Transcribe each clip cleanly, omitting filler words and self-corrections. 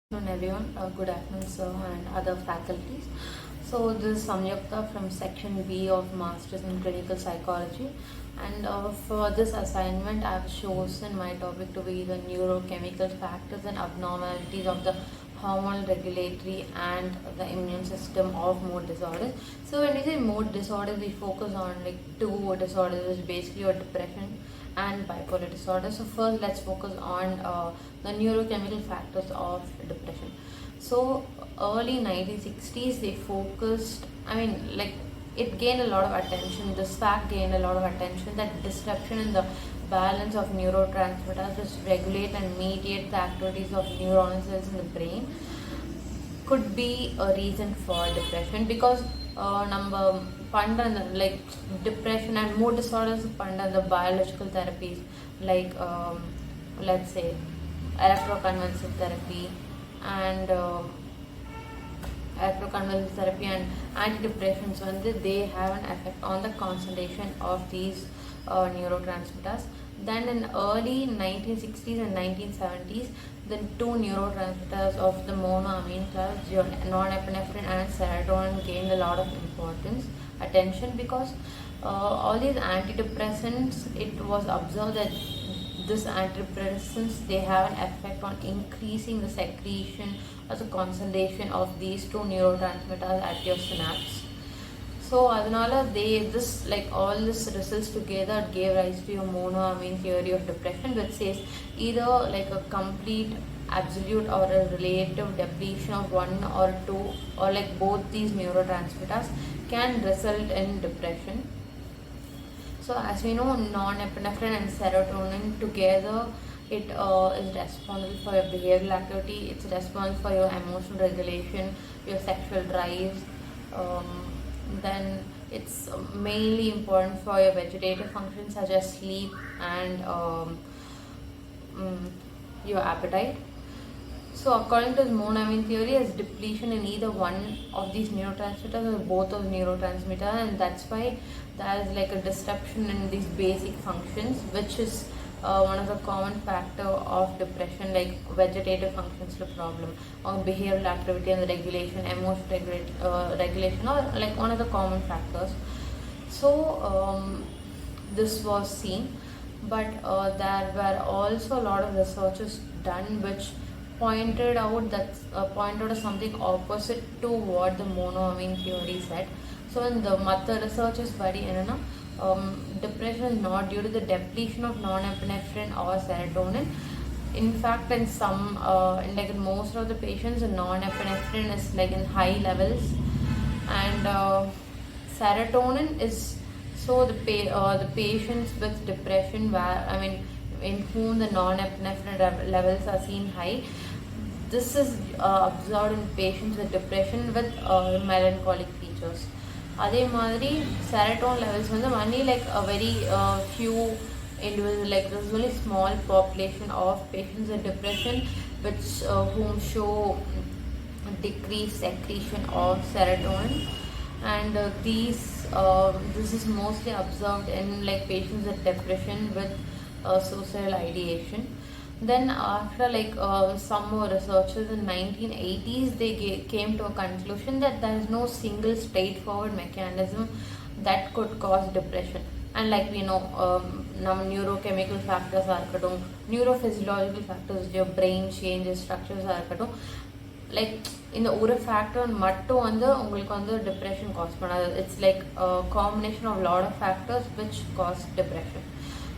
Good afternoon everyone, good afternoon sir and other faculties. So this is Samyukta from section B of Masters in Clinical Psychology, and for this assignment I have chosen my topic to be the neurochemical factors and abnormalities of the hormonal regulatory and the immune system of mood disorders. So when we say mood disorders, we focus on like two disorders, which is basically your depression and bipolar disorder. So first let's focus on the neurochemical factors of depression. So early 1960s they focused, it gained a lot of attention, this fact gained a lot of attention, that disruption in the balance of neurotransmitters which regulate and mediate the activities of neuronal cells in the brain could be a reason for depression, because நம்ம பண்ற like depression and mood disorders பண்ற the biological therapies like let's say electroconvulsive therapy and electroconvulsive therapy and antidepressants they have an effect on the concentration of these neurotransmitters. Then in early 1960s and 1970s, the two neurotransmitters of the monoamine class, norepinephrine and serotonin, gained a lot of attention, because all these antidepressants, it was observed that this antidepressants they have an effect on increasing the secretion or the concentration of these two neurotransmitters at your synapse. So அதனால all this results together gave rise to your monoamine theory of depression, which says either like a complete, absolute or a relative depletion of one or two or like both these neurotransmitters can result in depression. So as we know, norepinephrine and serotonin together, it is responsible for your behavioral activity, it's responsible for your emotional regulation, your sexual drives. Then it's mainly important for your vegetative functions such as sleep and your appetite. So according to the monoamine theory, as depletion in either one of these neurotransmitters or both of neurotransmitters, and that's why there is like a disruption in these basic functions, which is one of the common factor of depression, like vegetative functions problem or behavioral activity and the regulation, emotional regulation, or like one of the common factors. So this was seen, but there were also a lot of researches done which pointed out something opposite to what the monoamine theory said. So in the mother researchers body, depression is not due to the depletion of norepinephrine or serotonin. In fact, in some in most of the patients, norepinephrine is like in high levels, and serotonin is, so the patients with depression in whom the norepinephrine levels are seen high, this is observed in patients with depression with melancholic features. அதே மாதிரி serotonin levels only like a very few individuals, like there's only small population of patients with depression which whom show decreased secretion of serotonin, and this is mostly observed in like patients with depression with suicidal ideation. Then after some more researchers in 1980s, they came to a conclusion that there is no single straightforward mechanism that could cause depression. And like we know, neurochemical factors are neurophysiological factors, your brain changes, structures are like இந்த ஒரு factor மட்டும் உங்களுக்கு depression cause பண்ணாது. It's like a combination of lot of factors which cause depression.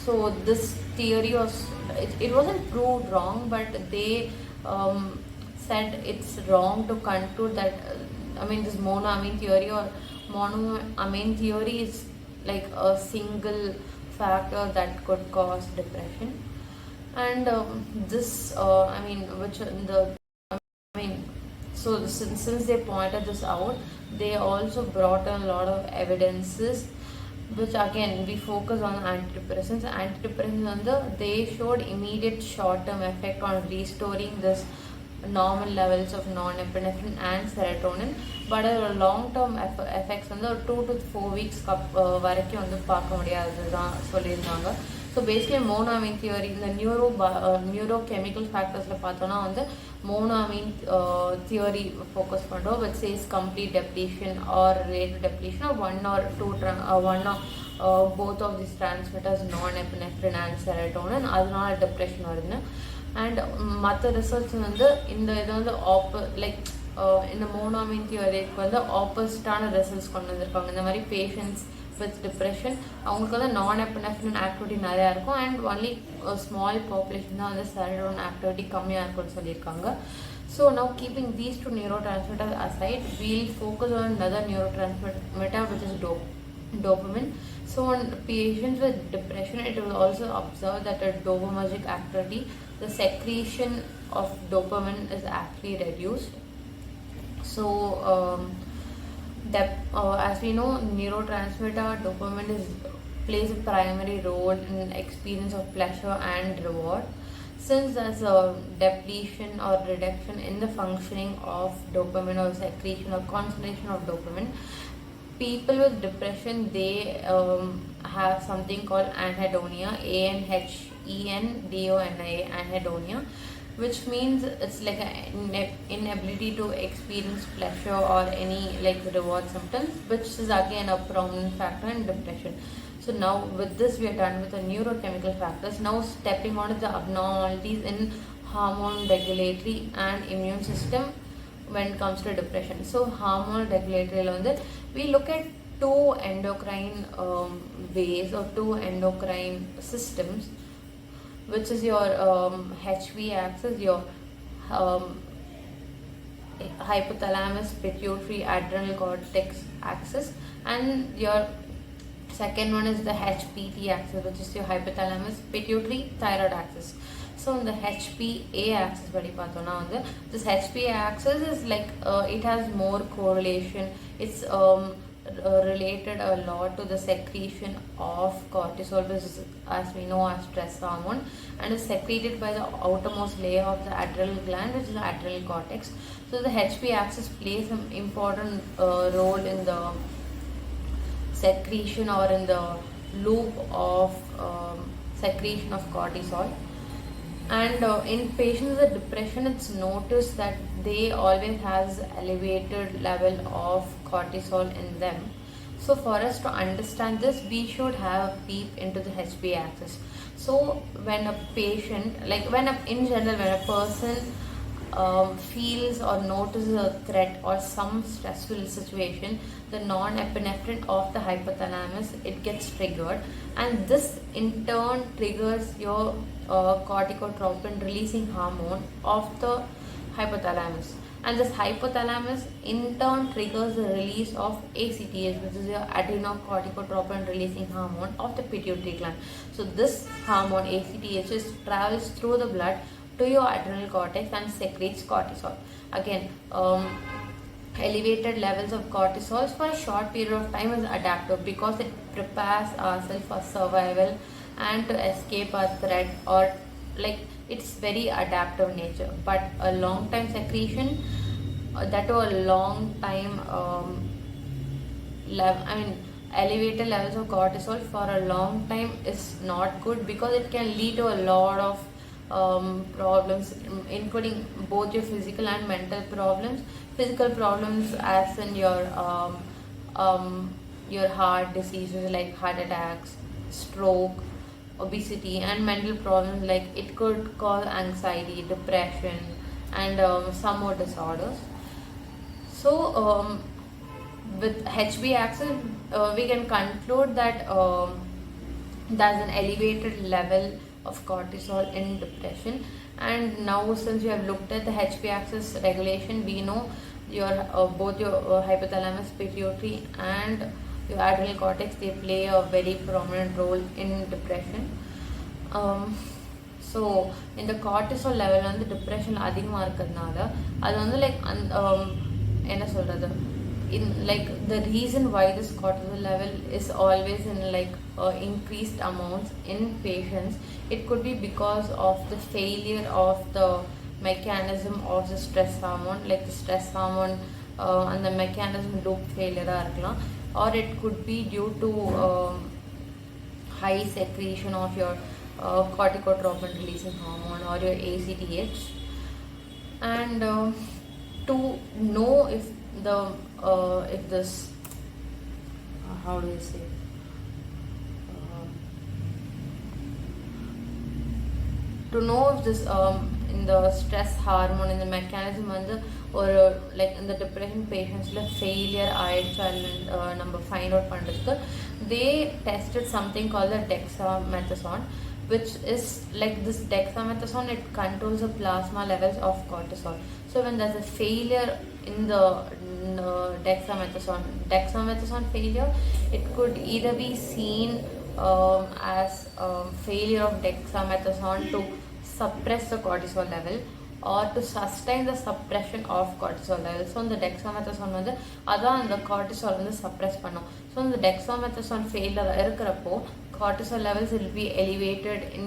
So this theory it wasn't proved wrong, but they said it's wrong to conclude that this monoamine theory or monoamine theory is like a single factor that could cause depression. And this which the so since they pointed this out, they also brought a lot of evidences, which again we focus on antidepressants. They showed immediate short-term effect on restoring this normal levels of norepinephrine and serotonin, but long-term effects 2 to 4 weeks வரைக்கும் பார்க்க முடியாதுதான் சொல்லியிருந்தாங்க. So basically monoamine theory, இந்த neurochemical factorsல பார்த்தோம்னா monoamine theory focus பண்ணுறோம், which says complete depletion or related depletion of one or both of these transmitters, norepinephrine and serotonin. அதனால depression வருதுன்னு. And மற்ற research வந்து இந்த இதை வந்து இந்த மோனோமின் தியோரிக்கு வந்து ஆப்போசிட்டான ரிசல்ட்ஸ் கொண்டு வந்திருக்காங்க. இந்த மாதிரி பேஷண்ட்ஸ் வித் டிப்ரெஷன் அவங்களுக்கு வந்து நான்எபினெஃப்ரின் ஆக்டிவிட்டி நிறையா இருக்கும் அண்ட் ஒன்லி ஸ்மால் பாப்புலேஷன் தான் வந்து செரோடோனின் ஆக்டிவிட்டி கம்மியாக இருக்கும்னு சொல்லியிருக்காங்க. So now keeping these two neurotransmitters aside, we'll focus on another neurotransmitter which is dopamine. So on patients with depression, it will also observe that a dopaminergic activity, the secretion of dopamine is actually reduced. So as we know, neurotransmitter dopamine plays a primary role in experience of pleasure and reward. Since there's a depletion or reduction in the functioning of dopamine or secretion or concentration of dopamine, people with depression, they have something called anhedonia, ANHENDONIA, anhedonia, which means it's like an inability to experience pleasure or any like reward symptoms, which is again a prominent factor in depression. So now with this we are done with the neurochemical factors. Now stepping on to the abnormalities in hormone regulatory and immune system when it comes to depression. So hormone regulatory, we look at two endocrine ways or two endocrine systems, which is your HV axis, your hypothalamus pituitary adrenal cortex axis, and your second one is the HPT axis, which is your hypothalamus pituitary thyroid axis. So in the HPA axis, this HPA axis is like it has more correlation. It's related a lot to the secretion of cortisol, which is, as we know, as stress hormone, and is secreted by the outermost layer of the adrenal gland, which is the adrenal cortex. So the HPA axis plays an important role in the secretion or in the loop of secretion of cortisol. And in patients with depression, it's noticed that they always has elevated level of cortisol in them. So for us to understand this, we should have a peep into the HPA axis. So when a patient, in general, when a person feels or notices a threat or some stressful situation, the norepinephrine of the hypothalamus, it gets triggered, and this in turn triggers your corticotropin releasing hormone of the hypothalamus, and this hypothalamus in turn triggers the release of ACTH, which is your adrenocorticotropin releasing hormone of the pituitary gland. So this hormone ACTH travels through the blood to your adrenal cortex and secretes cortisol. Again, elevated levels of cortisol for a short period of time is adaptive because it prepares ourselves for survival and to escape a threat, or like it's very adaptive nature. But a long time secretion, that to a long time elevated levels of cortisol for a long time is not good, because it can lead to a lot of problems, including both your physical and mental problems. Physical problems as in your heart diseases like heart attacks, stroke, obesity, and mental problems like it could cause anxiety, depression, and some more disorders. So with HB axis, we can conclude that there's an elevated level of cortisol in depression. And now since we have looked at the HB axis regulation, we know your both your hypothalamus pituitary and your adrenal cortex, they play a very prominent role in depression. So in the cortisol level on the depression அதிகமாக இருக்கிறதுனால அது வந்து என்ன சொல்கிறது, in like the reason why this cortisol level is always in increased amounts in patients, it could be because of the failure of the mechanism of the stress hormone, like the stress hormone and the mechanism loop failure இருக்கலாம், or it could be due to high secretion of your corticotropin releasing hormone or your ACTH. And to know if this how do you say um, to know if this in the stress hormone in the mechanism and the or like in the depression patients like failure challenge number find out pandadhukku, they tested something called the dexamethasone, which is like this dexamethasone, it controls the plasma levels of cortisol. So when there's a failure in the dexamethasone failure, it could either be seen as failure of dexamethasone to suppress the cortisol level or to sustain the suppression of cortisol level. So இந்த dexamethasone வந்து அதான் அந்த cortisol வந்து suppress பண்ணும். So இந்த dexamethasone failure இருக்கிறப்போ cortisol levels will be elevated in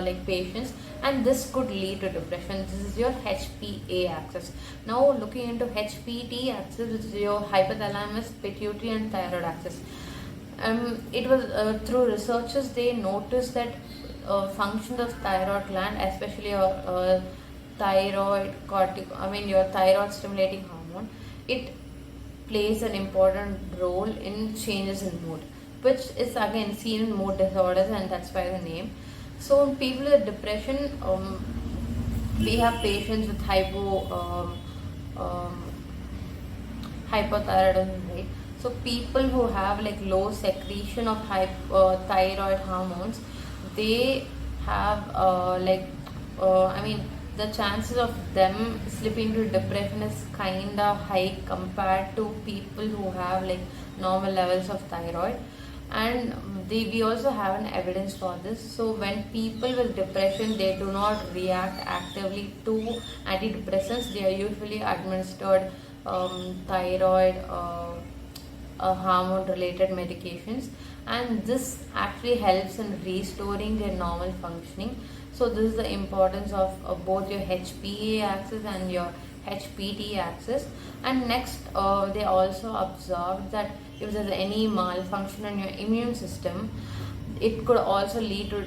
like patients, and this could lead to depression. This is your HPA axis. Now looking into HPT axis, which is your hypothalamus, pituitary and thyroid axis. It was through researchers they noticed that functions of thyroid gland, especially your your thyroid stimulating hormone, it plays an important role in changes in mood, which is again seen in mood disorders, and that's why the name. So in people with depression, we have patients with hypothyroidism, right? So people who have like low secretion of thyroid hormones, they have the chances of them slipping into depression is kinda high compared to people who have like normal levels of thyroid. And we also have an evidence for this. So when people with depression, they do not react actively to antidepressants, they are usually administered thyroid hormone related medications, and this actually helps in restoring their normal functioning. So this is the importance of both your HPA axis and your HPT axis. And next, they also observed that if there's any malfunction in your immune system, it could also lead to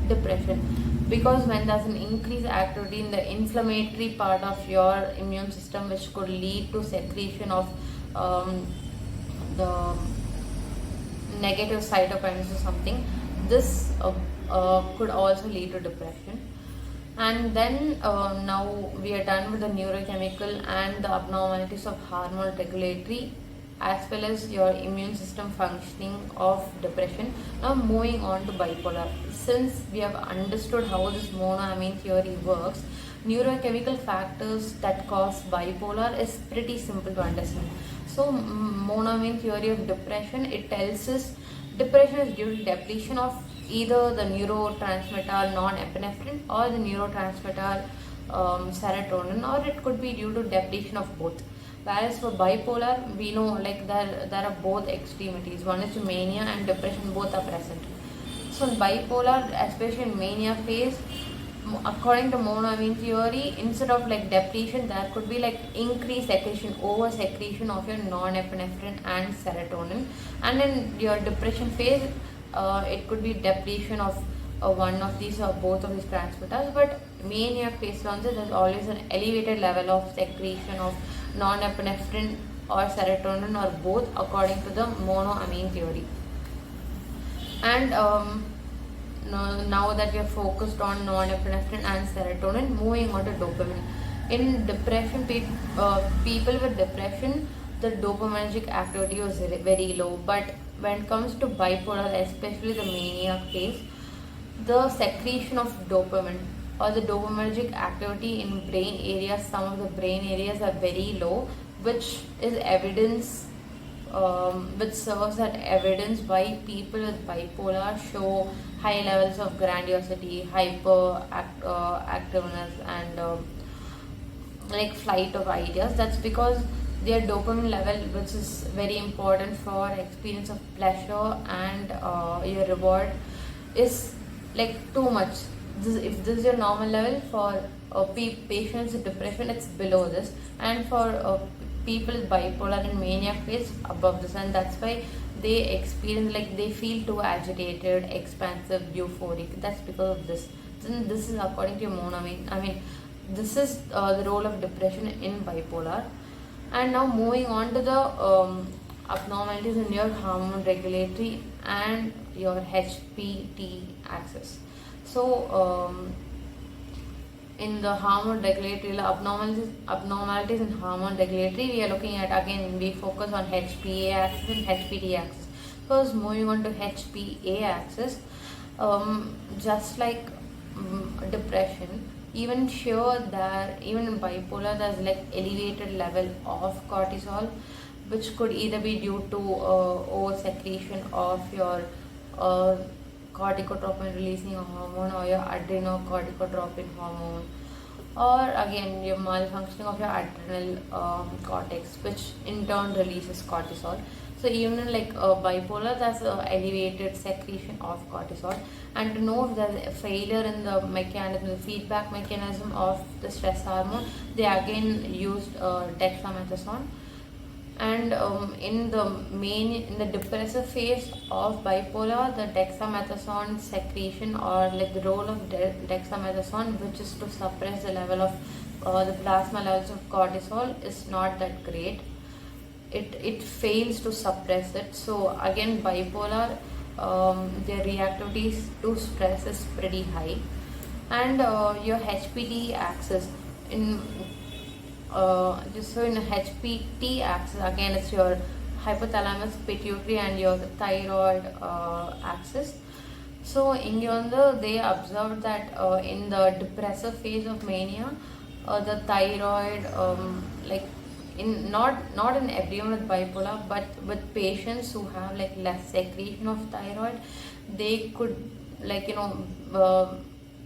depression, because when there's an increased activity in the inflammatory part of your immune system, which could lead to secretion of the negative cytokines or something, this could also lead to depression. And then now we are done with the neurochemical and the abnormalities of hormonal regulatory as well as your immune system functioning of depression. Now moving on to bipolar. Since we have understood how this monoamine theory works, neurochemical factors that cause bipolar is pretty simple to understand. So monoamine theory of depression, it tells us depression is due to depletion of either the neurotransmitter non-epinephrine or the neurotransmitter serotonin, or it could be due to depletion of both. Whereas for bipolar, we know like there are both extremities. One is mania and depression, both are present. So in bipolar, especially in mania phase, according to monoamine theory, instead of like depletion, there could be like increased secretion, over secretion of your non-epinephrine and serotonin. And in your depression phase, it could be depletion of one of these or both of these transmitters. But mania phase once, there's always an elevated level of secretion of non-epinephrine or serotonin or both, according to the monoamine theory. And now that we are focused on non-epinephrine and serotonin, moving on to dopamine. In depression, people with depression, the dopaminergic activity was very low. But when it comes to bipolar, especially the mania phase, the secretion of dopamine or the dopaminergic activity in brain areas, some of the brain areas are very low, which is evidence, which serves as evidence why people with bipolar show high levels of grandiosity, hyperactiveness, and like flight of ideas. That's because their dopamine level, which is very important for experience of pleasure and your reward, is like too much. If this is your normal level, for patients with depression, it's below this, and for people with bipolar and mania phase, above this. And that's why they experience like they feel too agitated, expansive, euphoric. That's because of this. then this is according to your moon. I mean, this is the role of depression in bipolar. And now moving on to the abnormalities in your hormone regulatory and your HPT axis. So in the hormone regulatory abnormalities in hormone regulatory, we are looking at, again we focus on HPA axis and HPT axis. First, moving on to HPA axis, just like depression, even in bipolar there's like elevated level of cortisol, which could either be due to over secretion of your uh, corticotropin releasing hormone or your adrenocorticotropin hormone, or again your malfunctioning of your adrenal cortex, which in turn releases cortisol. So even in like bipolar, there's elevated secretion of cortisol. And to know if there's a failure in the mechanism, the feedback mechanism of the stress hormone, they again used dexamethasone. And in the depressive phase of bipolar, the dexamethasone secretion, or like the role of dexamethasone, which is to suppress the level of the plasma levels of cortisol, is not that great. It fails to suppress it. So again, bipolar, their reactivity to stress is pretty high. And your HPT axis, in just so in a HPT axis, again it's your hypothalamus, pituitary, and your thyroid axis. So in yonder, they observed that in the depressive phase of mania, the thyroid, like in not in everyone with bipolar, but with patients who have like less secretion of thyroid, they could, like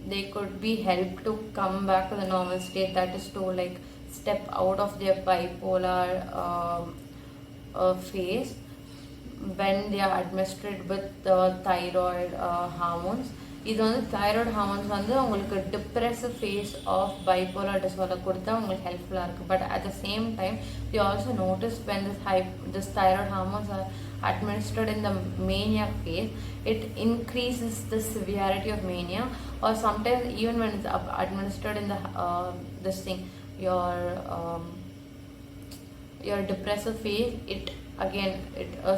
they could be helped to come back to the normal state, that is to like step out of their bipolar phase when they are administered with the thyroid hormones. இது வந்து thyroid hormones வந்து உங்களுக்கு depressive phase of bipolar disorder கொடுத்தா உங்களுக்கு ஹெல்ப்ஃபுல்லாக இருக்குது. But at the same time you also notice when this thyroid hormones are administered in the mania phase, it increases the severity of mania, or sometimes even when it's administered in the this thing, your depressive phase, it again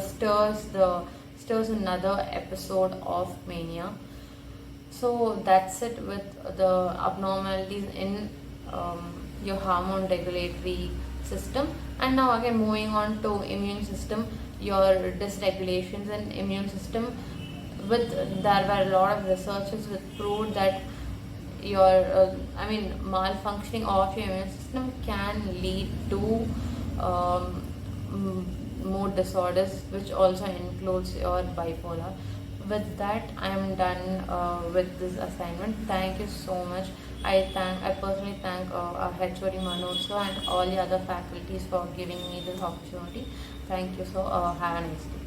stirs another episode of mania. So that's it with the abnormalities in your hormone regulatory system. And now again moving on to immune system, your dysregulations in immune system. There were a lot of researches which proved that your malfunctioning of your immune system can lead to mood disorders, which also includes your bipolar. With that, I am done with this assignment. Thank you so much. I personally thank our HOD Manoj sir and all the other faculties for giving me this opportunity. Thank you. So have a nice day.